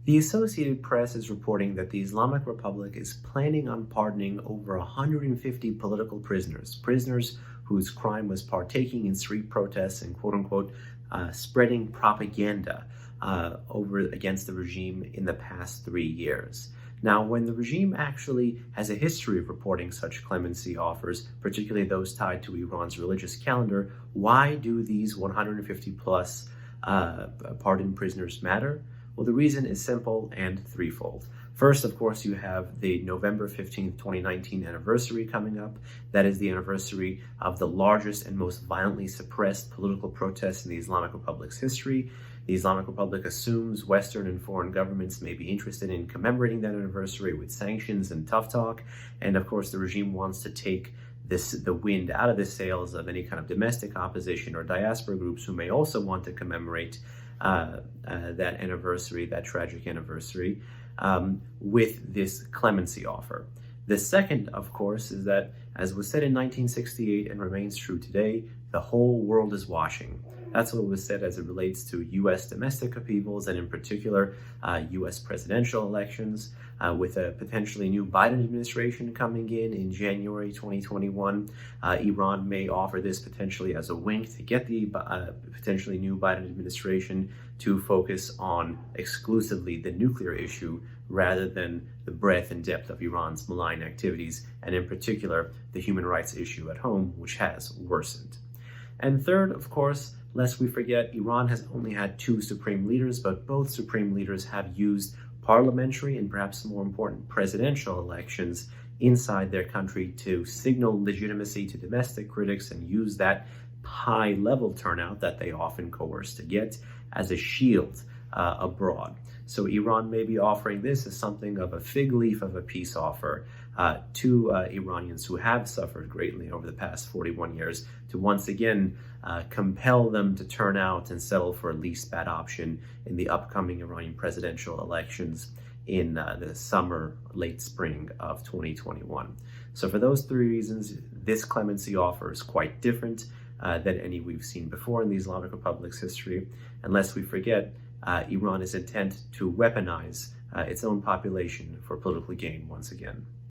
The Associated Press is reporting that the Islamic Republic is planning on pardoning over 150 political prisoners, prisoners whose crime was partaking in street protests and quote-unquote spreading propaganda over against the regime in the past 3 years. Now, when the regime actually has a history of reporting such clemency offers, particularly those tied to Iran's religious calendar, why do these 150 plus pardoned prisoners matter? Well, the reason is simple and threefold. First, of course, you have the November 15th, 2019 anniversary coming up. That is the anniversary of the largest and most violently suppressed political protests in the Islamic Republic's history. The Islamic Republic assumes Western and foreign governments may be interested in commemorating that anniversary with sanctions and tough talk. And of course, the regime wants to take the wind out of the sails of any kind of domestic opposition or diaspora groups who may also want to commemorate that anniversary, that tragic anniversary, with this clemency offer. The second, of course, is that, as was said in 1968 and remains true today, the whole world is watching. That's what was said as it relates to U.S. domestic upheavals and in particular U.S. presidential elections. With a potentially new Biden administration coming in January 2021, Iran may offer this potentially as a wink to get the potentially new Biden administration to focus on exclusively the nuclear issue rather than the breadth and depth of Iran's malign activities, and in particular the human rights issue at home, which has worsened. And third, of course, lest we forget, Iran has only had 2 supreme leaders, but both supreme leaders have used parliamentary and perhaps more important presidential elections inside their country to signal legitimacy to domestic critics and use that high level turnout that they often coerce to get as a shield abroad. So Iran may be offering this as something of a fig leaf of a peace offer to Iranians who have suffered greatly over the past 41 years to once again compel them to turn out and settle for a least bad option in the upcoming Iranian presidential elections in the summer, late spring of 2021. So for those 3 reasons, this clemency offer is quite different than any we've seen before in the Islamic Republic's history. And lest we forget, Iran is intent to weaponize its own population for political gain once again.